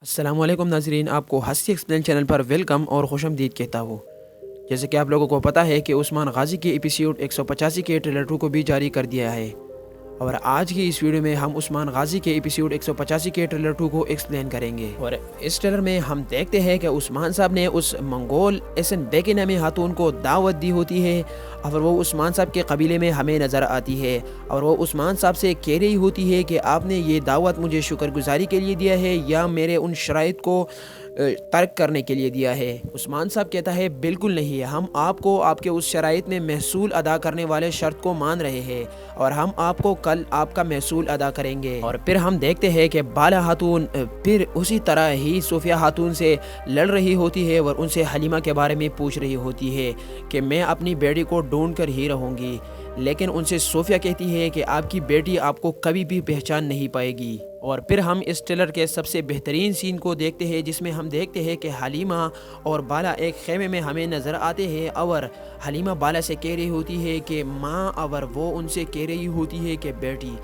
السلام علیکم ناظرین، آپ کو ہستی ایکسپلین چینل پر ویلکم اور خوش آمدید کہتا ہوں۔ جیسے کہ آپ لوگوں کو پتہ ہے کہ عثمان غازی کے ایپیسوڈ 185 کے ٹریلر 2 کو بھی جاری کر دیا ہے، اور آج کی اس ویڈیو میں ہم عثمان غازی کے ایپیسوڈ 185 کے ٹریلر 2 کو ایکسپلین کریں گے۔ اور اس ٹریلر میں ہم دیکھتے ہیں کہ عثمان صاحب نے اس منگول ایسن بیگے نامی خاتون کو دعوت دی ہوتی ہے، اور وہ عثمان صاحب کے قبیلے میں ہمیں نظر آتی ہے، اور وہ عثمان صاحب سے کہہ رہی ہوتی ہے کہ آپ نے یہ دعوت مجھے شکر گزاری کے لیے دیا ہے یا میرے ان شرائط کو ترک کرنے کے لیے دیا ہے۔ عثمان صاحب کہتا ہے بالکل نہیں، ہم آپ کو آپ کے اس شرائط میں محصول ادا کرنے والے شرط کو مان رہے ہیں، اور ہم آپ کو کل آپ کا محصول ادا کریں گے۔ اور پھر ہم دیکھتے ہیں کہ بالا خاتون پھر اسی طرح ہی صوفیہ خاتون سے لڑ رہی ہوتی ہے اور ان سے حلیمہ کے بارے میں پوچھ رہی ہوتی ہے کہ میں اپنی بیٹی کو ڈھونڈ کر ہی رہوں گی، لیکن ان سے صوفیہ کہتی ہے کہ آپ کی بیٹی آپ کو کبھی بھی پہچان نہیں پائے گی۔ اور پھر ہم اس ٹریلر کے سب سے بہترین سین کو دیکھتے ہیں، جس میں ہم دیکھتے ہیں کہ حلیمہ اور بالا ایک خیمے میں ہمیں نظر آتے ہیں، اور حلیمہ بالا سے کہہ رہی ہوتی ہے کہ ماں، اور وہ ان سے کہہ رہی ہوتی ہے کہ بیٹی،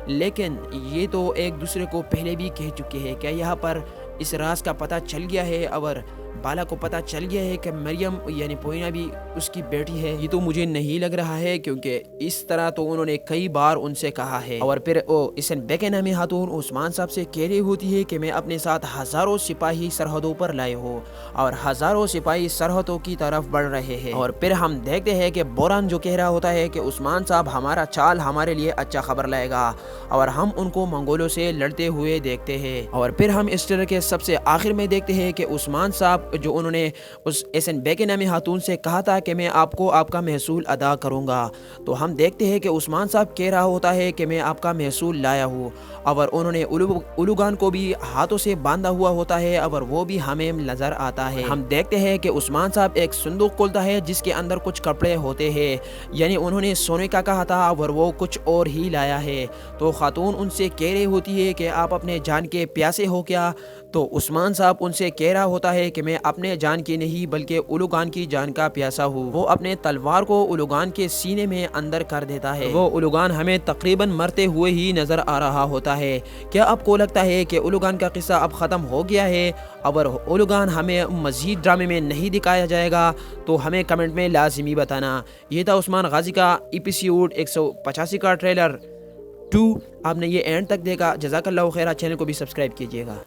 لیکن یہ تو ایک دوسرے کو پہلے بھی کہہ چکے ہیں۔ کیا یہاں پر اس راز کا پتہ چل گیا ہے، اور بالا کو پتہ چل گیا ہے کہ مریم یعنی پوئینہ بھی اس کی بیٹی ہے؟ یہ تو مجھے نہیں لگ رہا ہے، کیونکہ اس طرح تو انہوں نے کئی بار ان سے کہا ہے۔ اور پھر اسن بیگے نامی خاتون عثمان صاحب سے کہہ رہی ہوتی ہے کہ میں اپنے ساتھ ہزاروں سپاہی سرحدوں پر لائے ہوں، اور ہزاروں سپاہی سرحدوں کی طرف بڑھ رہے ہیں۔ اور پھر ہم دیکھتے ہیں کہ بوران جو کہہ رہا ہوتا ہے کہ عثمان صاحب ہمارا چال ہمارے لیے اچھا خبر لائے گا، اور ہم ان کو منگولوں سے لڑتے ہوئے دیکھتے ہیں۔ اور پھر ہم اس ٹریلر کے سب سے آخر میں دیکھتے ہیں کہ عثمان صاحب جو انہوں نے اس ایسن بیگے نامی خاتون سے کہا تھا کہ میں آپ کو آپ کا محصول ادا کروں گا، تو ہم دیکھتے ہیں کہ عثمان صاحب کہہ رہا ہوتا ہے کہ میں آپ کا محصول لایا ہوں، اور انہوں نے اولوگان کو بھی ہاتھوں سے باندھا ہوا ہوتا ہے، اور وہ بھی ہمیں نظر آتا ہے۔ ہم دیکھتے ہیں کہ عثمان صاحب ایک صندوق کھولتا ہے جس کے اندر کچھ کپڑے ہوتے ہیں، یعنی انہوں نے سونے کا کہا تھا اور وہ کچھ اور ہی لایا ہے۔ تو خاتون ان سے کہہ رہی ہوتی ہے کہ آپ اپنے جان کے پیاسے ہو کیا؟ تو عثمان صاحب ان سے کہہ رہا ہوتا ہے کہ میں اپنے جان کی نہیں بلکہ اولوگان کی جان کا پیاسا ہوں۔ وہ اپنے تلوار کو اولوگان کے سینے میں اندر کر دیتا ہے۔ وہ اولوگان ہمیں تقریباً مرتے ہوئے ہی نظر آ رہا ہوتا ہے۔ کیا آپ کو لگتا ہے کہ اولوگان کا قصہ اب ختم ہو گیا ہے، اور اولوگان ہمیں مزید ڈرامے میں نہیں دکھایا جائے گا؟ تو ہمیں کمنٹ میں لازمی بتانا۔ یہ تھا عثمان غازی کا ایپیسوڈ 185 کا ٹریلر 2۔ آپ نے یہ اینڈ تک دیکھا، جزاک اللہ خیر۔ چینل کو بھی سبسکرائب کیجیے گا۔